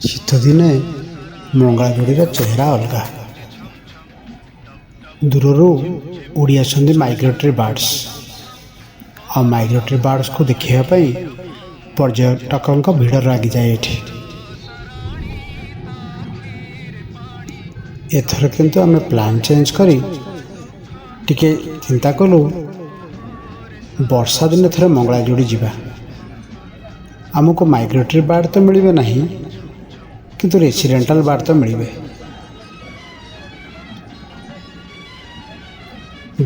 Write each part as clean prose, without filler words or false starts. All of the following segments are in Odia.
ଶୀତ ଦିନେ ମଙ୍ଗଳାଯୋଡ଼ିର ଚେହେରା ଅଲଗା। ଦୂରରୁ ଉଡ଼ି ଆସନ୍ତି ମାଇଗ୍ରେଟରୀ ବାର୍ଡସ୍। ଆଉ ମାଇଗ୍ରେଟରୀ ବାର୍ଡସ୍କୁ ଦେଖିବା ପାଇଁ ପର୍ଯ୍ୟଟକଙ୍କ ଭିଡ଼ ଲାଗିଯାଏ ଏଠି। ଏଥର କିନ୍ତୁ ଆମେ ପ୍ଲାନ୍ ଚେଞ୍ଜ କରି ଟିକେ ଚିନ୍ତା କଲୁ ବର୍ଷା ଦିନେ ଥରେ ମଙ୍ଗଳାଯୋଡ଼ି ଯିବା। ଆମକୁ ମାଇଗ୍ରେଟରୀ ବାର୍ଡ଼ ତ ମିଳିବେ ନାହିଁ, କିନ୍ତୁ ରେସିଡେଣ୍ଟାଲ ବାର୍ଡ଼ ତ ମିଳିବେ।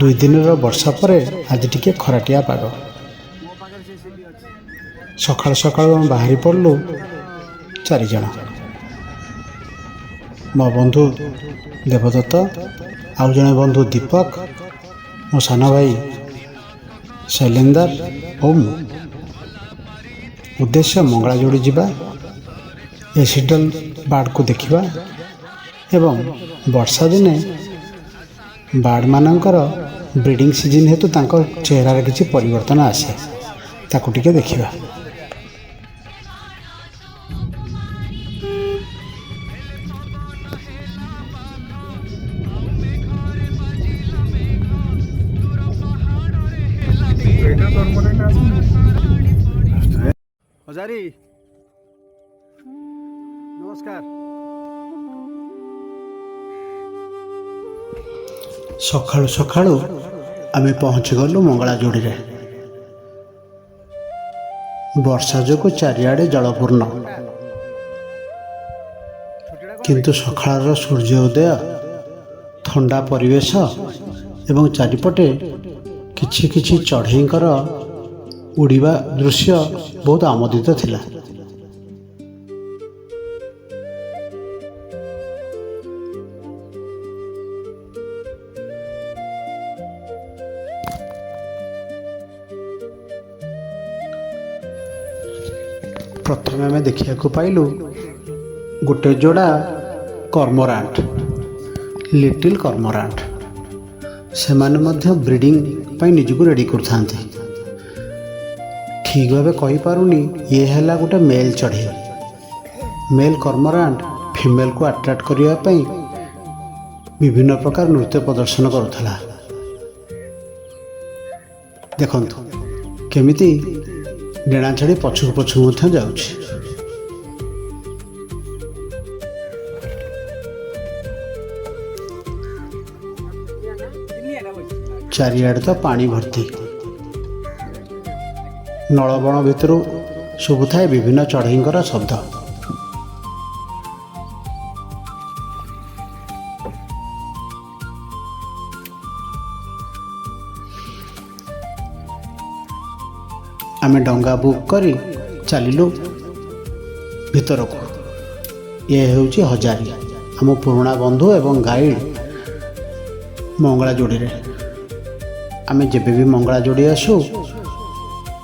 2 ଦିନର ବର୍ଷା ପରେ ଆଜି ଟିକେ ଖରାଟିଆ ପାଗ। ସକାଳୁ ସକାଳୁ ଆମେ ବାହାରି ପଡ଼ିଲୁ 4 ଜଣ। ମୋ ବନ୍ଧୁ ଦେବଦତ୍ତ, ଆଉ ଜଣେ ବନ୍ଧୁ ଦୀପକ, ମୋ ସାନ ଭାଇ ଶୈଲେନ୍ଦର ଓ ମୁଁ। ଉଦ୍ଦେଶ୍ୟ ମଙ୍ଗଳାଯୋଡ଼ି ଯିବା, ରେସିଡେଣ୍ଟାଲ ବାର୍ଡ଼କୁ ଦେଖିବା ଏବଂ ବର୍ଷା ଦିନେ ବାର୍ଡ଼ମାନଙ୍କର ବ୍ରିଡ଼ିଂ ସିଜନ୍ ହେତୁ ତାଙ୍କ ଚେହେରାରେ କିଛି ପରିବର୍ତ୍ତନ ଆସେ, ତାକୁ ଟିକେ ଦେଖିବା। ହଜାରୀ ନମସ୍କାର। ସକାଳୁ ସକାଳୁ ଆମେ ପହଞ୍ଚିଗଲୁ ମଙ୍ଗଳାଯୋଡ଼ିରେ। ବର୍ଷା ଯୋଗୁଁ ଚାରିଆଡ଼େ ଜଳପୂର୍ଣ୍ଣ, କିନ୍ତୁ ସକାଳର ସୂର୍ଯ୍ୟ ଉଦୟ, ଥଣ୍ଡା ପରିବେଶ ଏବଂ ଚାରିପଟେ କିଛି କିଛି ଚଢ଼େଇଙ୍କର ଉଡ଼ିବା ଦୃଶ୍ୟ ବହୁତ ଆମୋଦିତ ଥିଲା। ପ୍ରଥମେ ଆମେ ଦେଖିବାକୁ ପାଇଲୁ ଗୋଟେ ଯୋଡ଼ା କର୍ମୋରାଣ୍ଟ, ଲିଟିଲ୍ କର୍ମୋରାଣ୍ଟ। ସେମାନେ ମଧ୍ୟ ବ୍ରିଡ଼ିଂ ପାଇଁ ନିଜକୁ ରେଡ଼ି କରୁଥାନ୍ତି। ଠିକ୍ ଭାବେ କହିପାରୁନି, ଇଏ ହେଲା ଗୋଟେ ମେଲ୍ ଚଢ଼େଇ। ମେଲ୍ କର୍ମୋରାଣ୍ଟ ଫିମେଲ୍କୁ ଆଟ୍ରାକ୍ଟ କରିବା ପାଇଁ ବିଭିନ୍ନ ପ୍ରକାର ନୃତ୍ୟ ପ୍ରଦର୍ଶନ କରୁଥିଲା। ଦେଖନ୍ତୁ କେମିତି ଡେଣା ଛାଡ଼ି ପଛକୁ ପଛକୁ ମଧ୍ୟ ଯାଉଛି। ଚାରିଆଡ଼େ ତ ପାଣି ଭର୍ତ୍ତି। ନଳବଣ ଭିତରୁ ଶୁଭୁଥାଏ ବିଭିନ୍ନ ଚଢ଼େଇଙ୍କର ଶବ୍ଦ। ଆମେ ଡଙ୍ଗା ବୁକ୍ କରି ଚାଲିଲୁ ଭିତରକୁ। ଇଏ ହେଉଛି ହଜାରୀ, ଆମ ପୁରୁଣା ବନ୍ଧୁ ଏବଂ ଗାଇଡ଼ ମଙ୍ଗଳାଯୋଡ଼ିରେ। ଆମେ ଯେବେ ବି ମଙ୍ଗଳାଯୋଡ଼ି ଆସୁ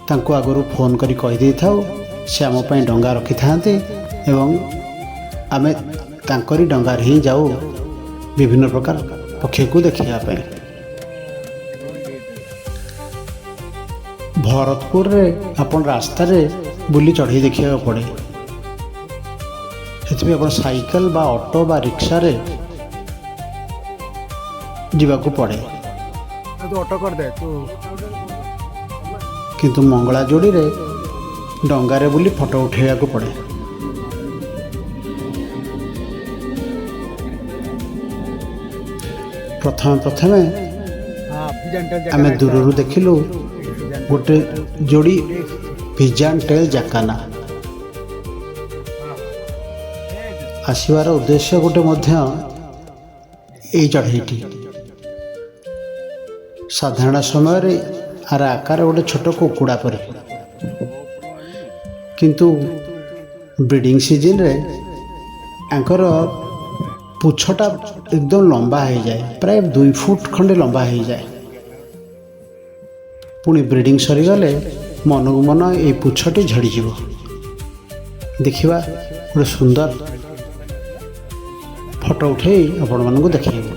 ତାଙ୍କୁ ଆଗରୁ ଫୋନ୍ କରି କହିଦେଇଥାଉ, ସେ ଆମ ପାଇଁ ଡଙ୍ଗା ରଖିଥାନ୍ତି ଏବଂ ଆମେ ତାଙ୍କରି ଡଙ୍ଗାରେ ହିଁ ଯାଉ ବିଭିନ୍ନ ପ୍ରକାର ପକ୍ଷୀକୁ ଦେଖିବା ପାଇଁ। ଭରତପୁରରେ ଆପଣ ରାସ୍ତାରେ ବୁଲି ଚଢ଼େଇ ଦେଖିବାକୁ ପଡ଼େ। ସେଥିପାଇଁ ଆପଣ ସାଇକେଲ ବା ଅଟୋ ବା ରିକ୍ସାରେ ଯିବାକୁ ପଡ଼େ। କିନ୍ତୁ ମଙ୍ଗଳାଯୋଡ଼ିରେ ଡଙ୍ଗାରେ ବୁଲି ଫଟୋ ଉଠାଇବାକୁ ପଡ଼େ। ପ୍ରଥମେ ଆମେ ଦୂରରୁ ଦେଖିଲୁ ଗୋଟେ ଯୋଡ଼ି ପିଜାନ୍ ଟେଲ୍ ଜାକାନା। ଆସିବାର ଉଦ୍ଦେଶ୍ୟ ଗୋଟେ ମଧ୍ୟ ଏଇ ଚଢ଼େଇଟି। ସାଧାରଣ ସମୟରେ ଆର ଆକାର ଗୋଟେ ଛୋଟ କୁକୁଡ଼ା ପରି, କିନ୍ତୁ ବ୍ରିଡ଼ିଂ ସିଜନ୍ରେ ଆଙ୍କର ପୁଛଟା ଏକଦମ ଲମ୍ବା ହେଇଯାଏ, ପ୍ରାୟ 2 ଫୁଟ ଖଣ୍ଡେ ଲମ୍ବା ହେଇଯାଏ। ପୁଣି ବ୍ରିଡ଼ିଂ ସରିଗଲେ ମନକୁ ମନ ଏଇ ପୁଛଟି ଝଡ଼ିଯିବ। ଦେଖିବା, ଗୋଟେ ସୁନ୍ଦର ଫଟୋ ଉଠାଇ ଆପଣମାନଙ୍କୁ ଦେଖାଇବୁ।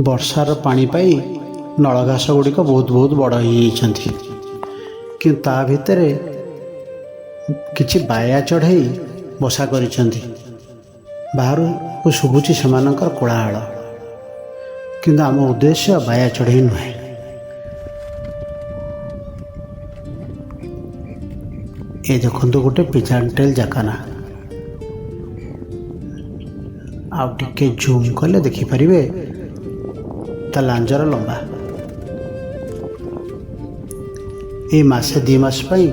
ବର୍ଷାର ପାଣି ପାଇ ନଳଘାସ ଗୁଡ଼ିକ ବହୁତ ବହୁତ ବଡ଼ ହୋଇଯାଇଛନ୍ତି, କିନ୍ତୁ ତା ଭିତରେ କିଛି ବାୟା ଚଢ଼େଇ ବସା କରିଛନ୍ତି। ବାହାରକୁ ଶୁଭୁଛି ସେମାନଙ୍କର କୋଳାହଳ, କିନ୍ତୁ ଆମ ଉଦ୍ଦେଶ୍ୟ ବାୟା ଚଢ଼େଇ ନୁହେଁ। ଏ ଦେଖନ୍ତୁ ଗୋଟେ ପିଜାଣ୍ଟେଲ୍ ଜାକାନା। ଆଉ ଟିକେ ଜୁମ୍ କଲେ ଦେଖିପାରିବେ ତା ଲାଞ୍ଜର ଲମ୍ବା। ଏଇ ମାସେ 2 ମାସ ପାଇଁ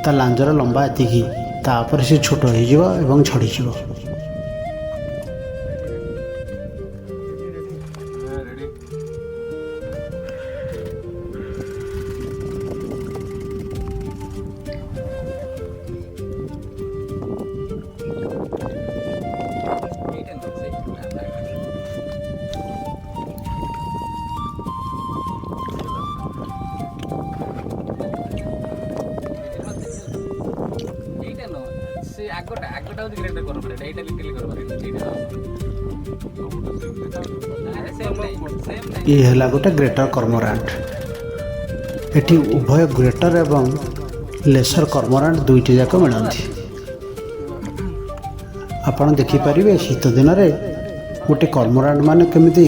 ତା ଲାଞ୍ଜର ଲମ୍ବା ଏତିକି, ତାପରେ ସେ ଛୋଟ ହୋଇଯିବ ଏବଂ ଝଡ଼ିଯିବ। ये है गोटे ग्रेटर कर्मोरांट। एटी उभय ग्रेटर एवं लेसर कर्मोरांट दुईटी जाक मिलती। आपड़ देखिपारे शीत दिन में गोटे कर्मोरांट मान केमी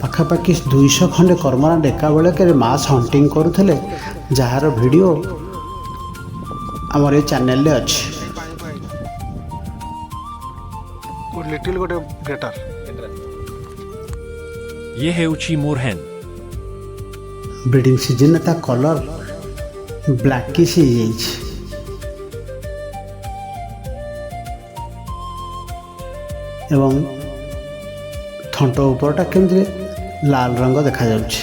पाखापाखि 200 खंडे कर्मोरांट एका बेलके मास हंटिंग करुले, जार वीडियो आमर ये चैनल अच्छी। लिटिल गोटे ग्रेटर ये हेउची मोरहेन। ब्रीडिंग सीजन ता कलर ब्लैकिश हो जाइए। एवं थंट उपरटा केमती लाल रंग देखा जाउछि।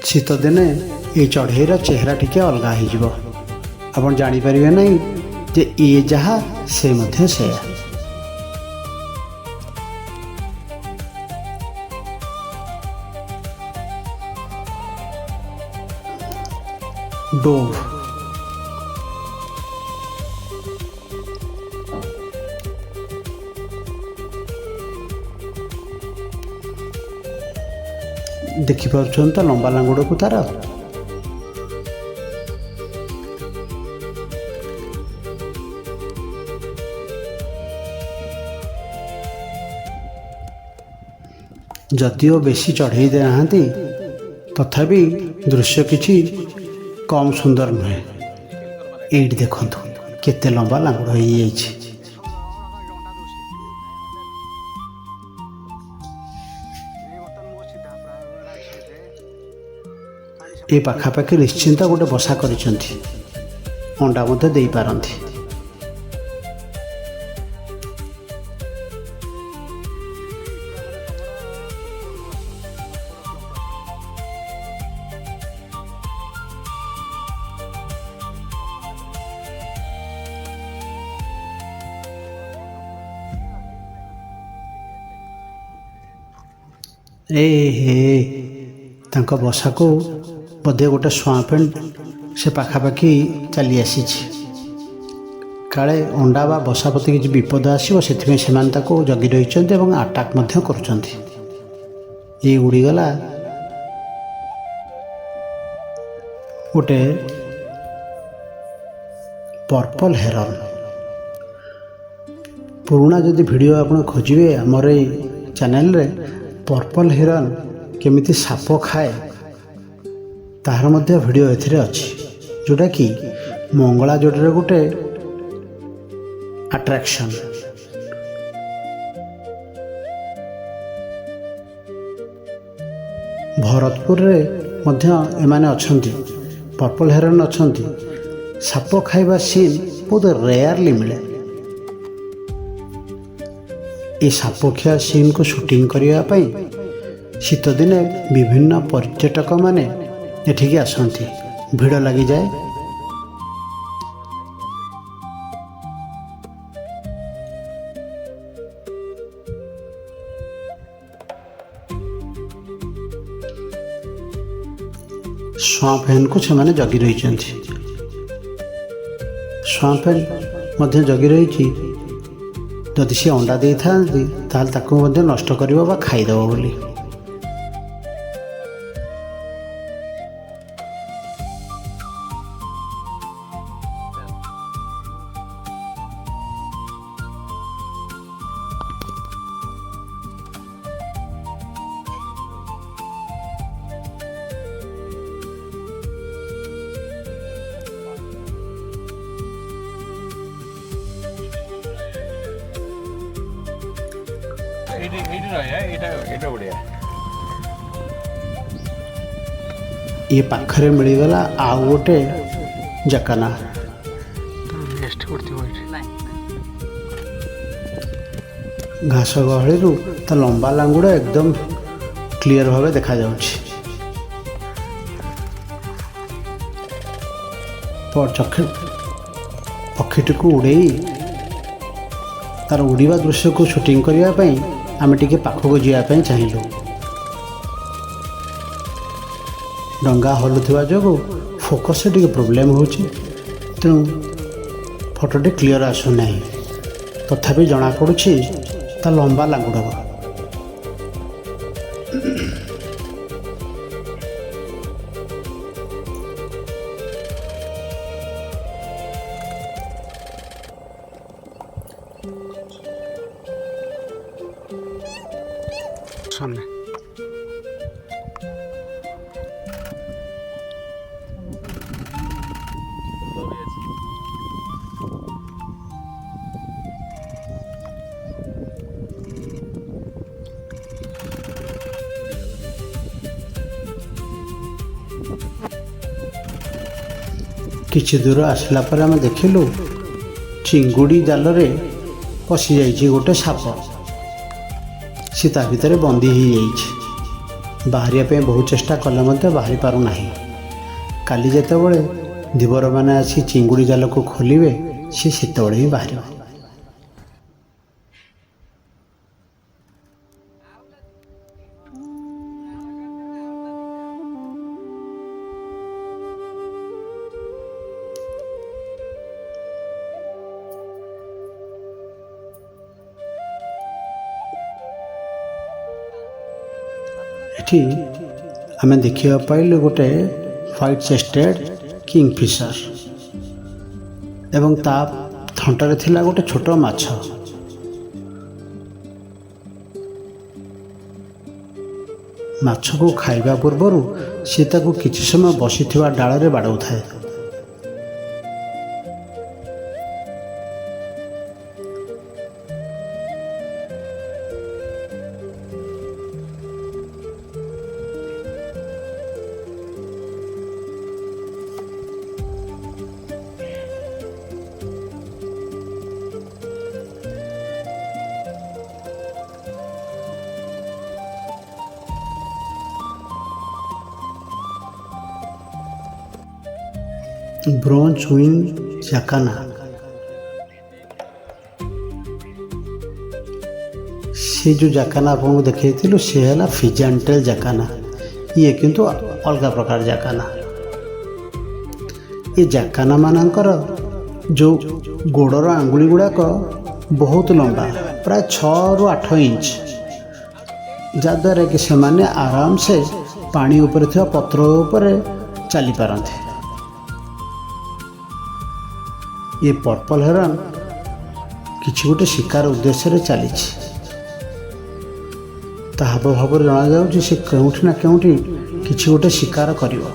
शीत दिने ये चढ़ेईर चेहरा टिके अलगा हो आपन जानी परिबे नहीं जे ये जहा से मध्य से। डोव देखिपुर तो लंबा लांगुड़ को तार जदिओ बेसी चढ़ई दे नहांती तथापि दृश्य किछि कम सुंदर नुहे। एइट देखंतु केते लंबा लांगुड़ हो जाइछि। ए पाखापाखि निश्चिंत गोटे बसा करिसेंती, अंडा मध्य देई पारंती। तांको बसा को बोधे गोटे स्वापेंट से पाखापाखि चली आसी काले अंडा बा बसा प्रति किसी विपद आसो से जगी रही आटाक करुँच। ये उड़ीगला गोटे पर्पल हेरन। पुराना जदि वीडियो आप खोजे आमर चैनल रे पर्पल हिरन केमिति साप खाए तार मध्य वीडियो एथिरे अछि, जोटा कि मंगला जोड़े गोटे अट्रैक्शन। भरतपुर रे मध्य एमाने अछंती, पर्पल हेरन अछंती। साप खाइबा सीन बहुत रेयरली मिले। ये सापखिया सीन को शूटिंग करने शीत दिने विभिन्न पर्यटक माने एठिकी आसंती, भीड़ लगी जाए। स्वाम्प हेन को से माने जगी रही। स्वाम्प हेन मध्य जगी रही ଯଦି ସେ ଅଣ୍ଡା ଦେଇଥାନ୍ତି ତାହେଲେ ତାକୁ ମଧ୍ୟ ନଷ୍ଟ କରିବ ବା ଖାଇଦେବ ବୋଲି। ये पाखरे मिलगला आउ गोटे जकाना नेक्स्ट करती हो घास गहली ता लंबा लांगुड़ा एकदम क्लियर भाव देखा जाउछि। पक्षी को उड़े तार उड़ीवा दृश्य को शूटिंग करने आम टे पाखक जावाई चाहिलु। डंगा हलुवा जो फोकस टे प्रोब्लेम हो तेणु फोटोटी क्लियर आसुना तथापि जना पड़ुछि ता लंबा लांगुड़। सामने किछि दूर आसला पर आम देखिलु चिंगुड़ी जाल रे पशि जाइछि गोटे साप। सी ता भितर बंदी हो जाइछि। बाहरिया पे बहुत चेष्टा कले मध्य बाहरी पारु नाही। काली जेतेबेले धीवर माने आसी चिंगुड़ी जाल को खोलिबे सी सेतेबेले ही बाहरिबो। एठी आमे देखिया पाइलु गोटे व्हाइट चेस्टेड किंगफिशर एवं ता थंटारे थिला गोटे छोट माछ। माछ को खाइबा पूर्वर सी ताकू किछि समय बसिथिबा डाଳରେ बाड़ौଥାଏ। ब्रोंज विंग जाकाना से जो जाकाना आपको देखी सी है फिजांटेल जाकाना। ये किंतु अलग प्रकार जाकाना। ये जाकाना मानकर जो गोड़र आंगुली गुड़ाक बहुत लंबा प्राय 6 ରୁ 8 इंच जद्वारा कि से माने आराम से पानी ऊपर थिबा पत्र ऊपर चली पारंते। ये पर्पल हेरन किछि गोटे शिकार उद्देश्य चली हाव भाव जना जाऊँ से केउठी ना केउठी किछि गोटे शिकार करिवो।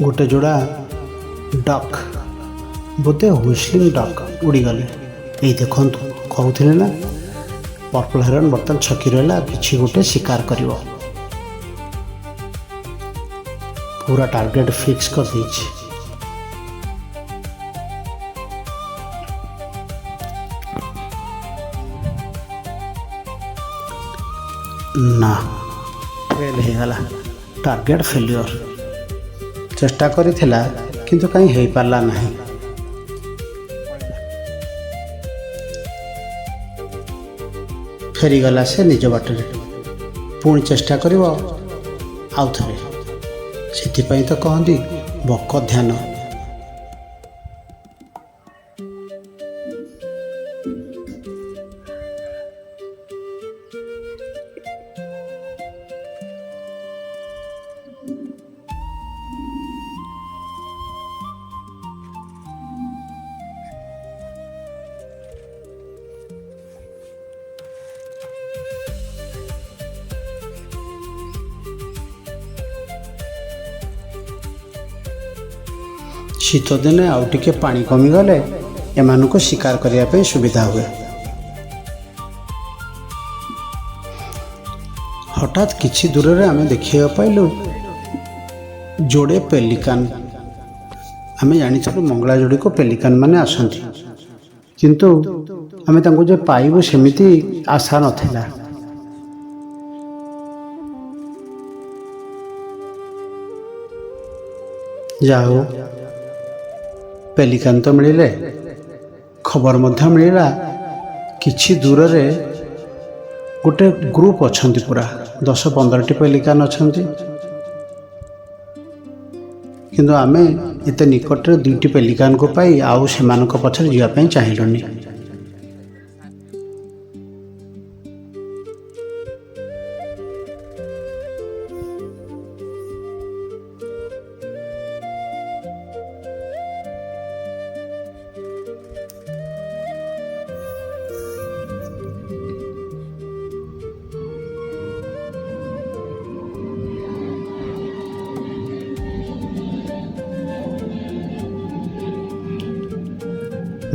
गोटे जोड़ा डक बोधे हुइसलिंग डक उड़ीगले। ये देखु कहते ना पर्पल हेरन बर्तमान छकी रहा किछि गोटे शिकार करिवो। पूरा टार्गेट फिक्स कर दीछि। ना फेल हो गला टार्गेट फेल्योर। चेष्टा करिथिला किंतु कहीं हो पारला नहीं। ଫେରିଗଲା ସେ ନିଜ ବାଟରେ। ପୁଣି ଚେଷ୍ଟା କରିବ ଆଉ ଥରେ। ସେଥିପାଇଁ ତ କହନ୍ତି ବକ ଧ୍ୟାନ। ଶୀତ ଦିନେ ଆଉ ଟିକେ ପାଣି କମିଗଲେ ଏମାନଙ୍କୁ ଶିକାର କରିବା ପାଇଁ ସୁବିଧା ହୁଏ। ହଠାତ୍ କିଛି ଦୂରରେ ଆମେ ଦେଖିବାକୁ ପାଇଲୁ ଯୋଡ଼େ ପେଲିକାନ। ଆମେ ଜାଣିଥିଲୁ ମଙ୍ଗଳା ଯୋଡ଼ିକୁ ପେଲିକାନ ମାନେ ଆସନ୍ତି, କିନ୍ତୁ ଆମେ ତାଙ୍କୁ ଯେ ପାଇବୁ ସେମିତି ଆଶା ନଥିଲା। ଯାହା ହଉ ପେଲିକାନ ତ ମିଳିଲେ, ଖବର ମଧ୍ୟ ମିଳିଲା କିଛି ଦୂରରେ ଗୋଟେ ଗ୍ରୁପ ଅଛନ୍ତି, ପୁରା 10-15ଟି ପେଲିକାନ ଅଛନ୍ତି। କିନ୍ତୁ ଆମେ ଏତେ ନିକଟରେ 2ଟି ପେଲିକାନକୁ ପାଇ ଆଉ ସେମାନଙ୍କ ପଛରେ ଯିବା ପାଇଁ ଚାହିଁଲୁନି।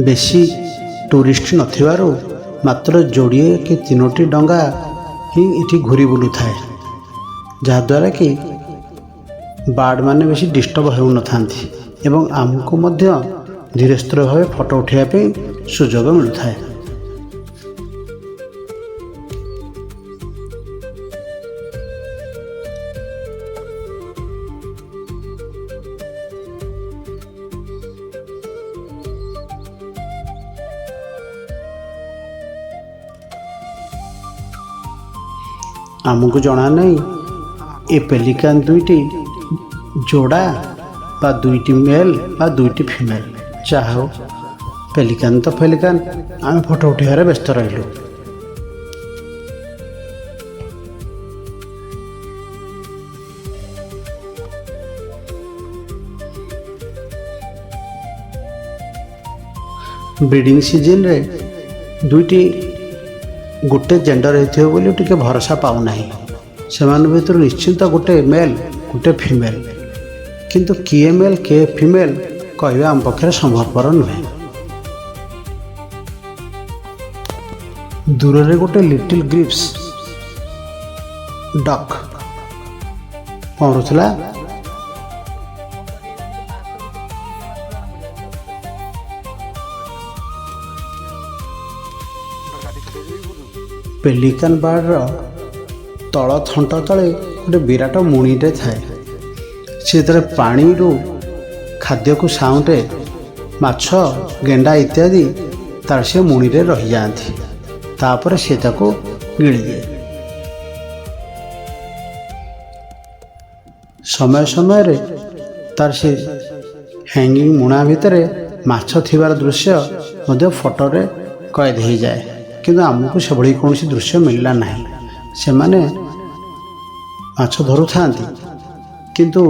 ବେଶୀ ଟୁରିଷ୍ଟ ନଥିବାରୁ ମାତ୍ର ଯୋଡ଼ିଏ କି 3ଟି ଡଙ୍ଗା ହିଁ ଏଠି ଘୁରି ବୁଲୁଥାଏ, ଯାହାଦ୍ୱାରା କି ବାର୍ଡ଼ମାନେ ବେଶୀ ଡିଷ୍ଟର୍ବ ହେଉନଥାନ୍ତି ଏବଂ ଆମକୁ ମଧ୍ୟ ଧୀରେ ସ୍ଥିର ଭାବେ ଫଟୋ ଉଠାଇବା ପାଇଁ ସୁଯୋଗ ମିଳୁଥାଏ। ଆମକୁ ଜଣା ନାହିଁ ଏ ପେଲିକାନ 2ଟି ଯୋଡ଼ା ବା 2ଟି ମେଲ୍ ବା 2ଟି ଫିମେଲ୍। ଯାହା ହଉ ପେଲିକାନ ତ ପେଲିକାନ, ଆମେ ଫଟୋ ଉଠାଇବାରେ ବ୍ୟସ୍ତ ରହିଲୁ। ବ୍ରିଡ଼ିଂ ସିଜନରେ 2ଟି ଗୋଟେ ଜେଣ୍ଡର ହେଇଥିବ ବୋଲି ଟିକେ ଭରସା ପାଉନାହିଁ। ସେମାନଙ୍କ ଭିତରୁ ନିଶ୍ଚିନ୍ତ ଗୋଟେ ମେଲ୍ ଗୋଟେ ଫିମେଲ୍, କିନ୍ତୁ କିଏ ମେଲ୍ କିଏ ଫିମେଲ୍ କହିବା ଆମ ପକ୍ଷରେ ସମ୍ଭବପର ନୁହେଁ। ଦୂରରେ ଗୋଟେ ଲିଟିଲ୍ ଗ୍ରିପ୍ସ ଡକ୍ ପହଁରୁଥିଲା। ପେଲିକାନ ବାର୍ଡ଼ର ତଳ ଥଣ୍ଟ ତଳେ ଗୋଟେ ବିରାଟ ମୁଣିଟେ ଥାଏ। ସେ ଯେତେବେଳେ ପାଣିରୁ ଖାଦ୍ୟକୁ ସାଉଁଟେ, ମାଛ ଗେଣ୍ଡା ଇତ୍ୟାଦି ତାର ସେ ମୁଣିରେ ରହିଯାଆନ୍ତି, ତାପରେ ସେ ତାକୁ ଗିଳିଦିଏ। ସମୟ ସମୟରେ ତାର ସେ ହ୍ୟାଙ୍ଗିଂ ମୁଣା ଭିତରେ ମାଛ ଥିବାର ଦୃଶ୍ୟ ମଧ୍ୟ ଫଟୋରେ କଏଦ ହୋଇଯାଏ, କିନ୍ତୁ ଆମକୁ ସେଭଳି କୌଣସି ଦୃଶ୍ୟ ମିଳିଲା ନାହିଁ। ସେମାନେ ମାଛ ଧରୁଥାନ୍ତି, କିନ୍ତୁ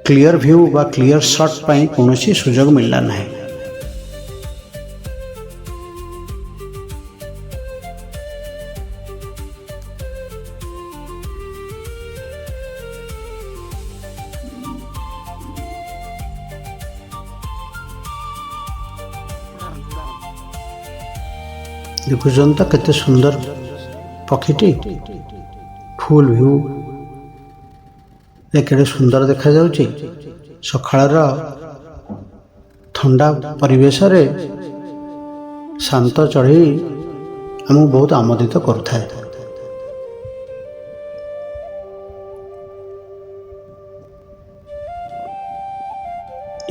କ୍ଲିଅର ଭ୍ୟୁ ବା କ୍ଲିଅର ସଟ୍ ପାଇଁ କୌଣସି ସୁଯୋଗ ମିଳିଲା ନାହିଁ। ଦେଖୁଛନ୍ତି ତ କେତେ ସୁନ୍ଦର ପକ୍ଷୀଟି, ଫୁଲ୍ ଭ୍ୟୁ କେଡ଼େ ସୁନ୍ଦର ଦେଖାଯାଉଛି। ସକାଳର ଥଣ୍ଡା ପରିବେଶରେ ଶାନ୍ତ ଚଢ଼େଇ ଆମକୁ ବହୁତ ଆମୋଦିତ କରୁଥାଏ।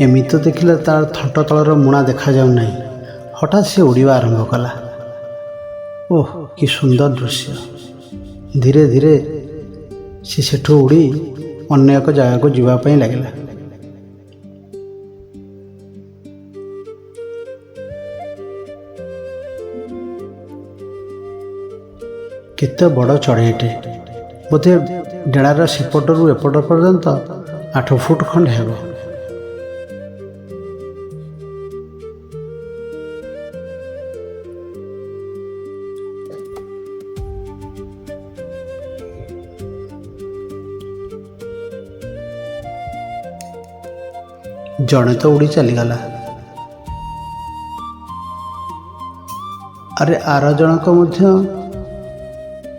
ଏମିତି ତ ଦେଖିଲେ ତାର ଥଣ୍ଟ ତଳର ମୁଣା ଦେଖାଯାଉ ନାହିଁ, ହଠାତ୍ ସେ ଉଡ଼ିବା ଆରମ୍ଭ କଲା। ଓଃ କି ସୁନ୍ଦର ଦୃଶ୍ୟ। ଧୀରେ ଧୀରେ ସେ ସେଠୁ ଉଡ଼ି ଅନ୍ୟ ଏକ ଜାଗାକୁ ଯିବା ପାଇଁ ଲାଗିଲା। କେତେ ବଡ଼ ଚଢ଼େଇଟେ, ବୋଧେ ଡେଣାର ସେପଟରୁ ଏପଟ ପର୍ଯ୍ୟନ୍ତ 8 ଫୁଟ ଖଣ୍ଡେ ହେବ। ଜଣେ ତ ଉଡ଼ି ଚାଲିଗଲା। ଆରେ ଆର ଜଣକ ମଧ୍ୟ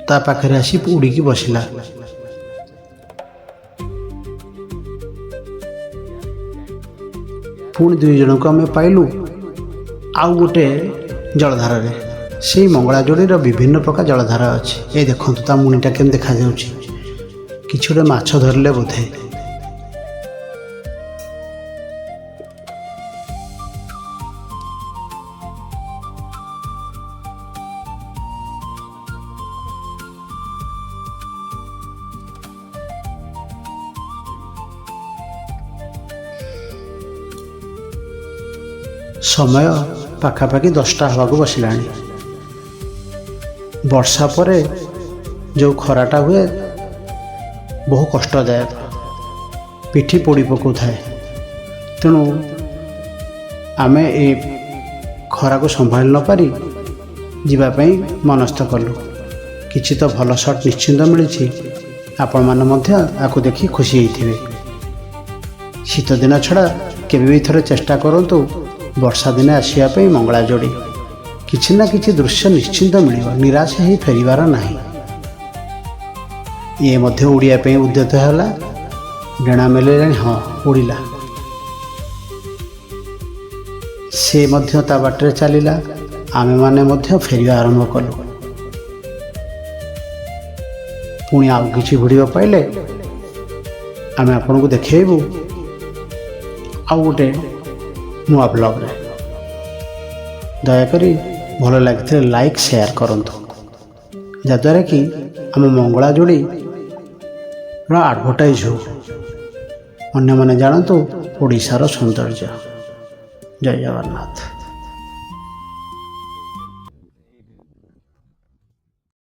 ତା ପାଖରେ ଆସି ଉଡ଼ିକି ବସିଲା। ପୁଣି 2 ଜଣଙ୍କୁ ଆମେ ପାଇଲୁ ଆଉ ଗୋଟେ ଜଳଧାରାରେ। ସେଇ ମଙ୍ଗଳା ଯୋଡ଼ିର ବିଭିନ୍ନ ପ୍ରକାର ଜଳଧାରା ଅଛି। ଏଇ ଦେଖନ୍ତୁ ତା ମୁଣିଟା କେମିତି ଦେଖାଯାଉଛି। କିଛି ଗୋଟେ ମାଛ ଧରିଲେ ବୋଧେ। ସମୟ ପାଖାପାଖି 10ଟା ହେବାକୁ ବସିଲାଣି। ବର୍ଷା ପରେ ଯେଉଁ ଖରାଟା ହୁଏ ବହୁ କଷ୍ଟଦାୟକ, ପିଠି ପୋଡ଼ି ପକାଉଥାଏ। ତେଣୁ ଆମେ ଏ ଖରାକୁ ସମ୍ଭାଳି ନ ପାରି ଯିବା ପାଇଁ ମନସ୍ଥ କଲୁ। କିଛି ତ ଭଲ ସଟ୍ ନିଶ୍ଚିନ୍ତ ମିଳିଛି। ଆପଣମାନେ ମଧ୍ୟ ଆକୁ ଦେଖି ଖୁସି ହେଇଥିବେ। ଶୀତଦିନ ଛଡ଼ା କେବେ ବି ଥରେ ଚେଷ୍ଟା କରନ୍ତୁ ବର୍ଷା ଦିନେ ଆସିବା ପାଇଁ ମଙ୍ଗଳା ଯୋଡ଼ି। କିଛି ନା କିଛି ଦୃଶ୍ୟ ନିଶ୍ଚିନ୍ତ ମିଳିବ, ନିରାଶ ହେଇ ଫେରିବାର ନାହିଁ। ଇଏ ମଧ୍ୟ ଉଡ଼ିବା ପାଇଁ ଉଦ୍ୟତ ହେଲା। ଡେଣା ମେଲେଇଲାଣି, ହଁ ଉଡ଼ିଲା। ସେ ମଧ୍ୟ ତା ବାଟରେ ଚାଲିଲା। ଆମେମାନେ ମଧ୍ୟ ଫେରିବା ଆରମ୍ଭ କଲୁ। ପୁଣି ଆଉ କିଛି ଭିଡ଼ିଓ ପାଇଲେ ଆମେ ଆପଣଙ୍କୁ ଦେଖେଇବୁ ଆଉ ଗୋଟେ ନୂଆ ବ୍ଲଗ୍ରେ। ଦୟାକରି ଭଲ ଲାଗିଥିଲେ ଲାଇକ୍ ସେୟାର କରନ୍ତୁ, ଯାଦ୍ୱାରା କି ଆମ ମଙ୍ଗଳା ଯୋଡ଼ିର ଆଡ଼ଭର୍ଟାଇଜ୍ ହେଉ, ଅନ୍ୟମାନେ ଜାଣନ୍ତୁ ଓଡ଼ିଶାର ସୌନ୍ଦର୍ଯ୍ୟ। ଜୟ ଜଗନ୍ନାଥ।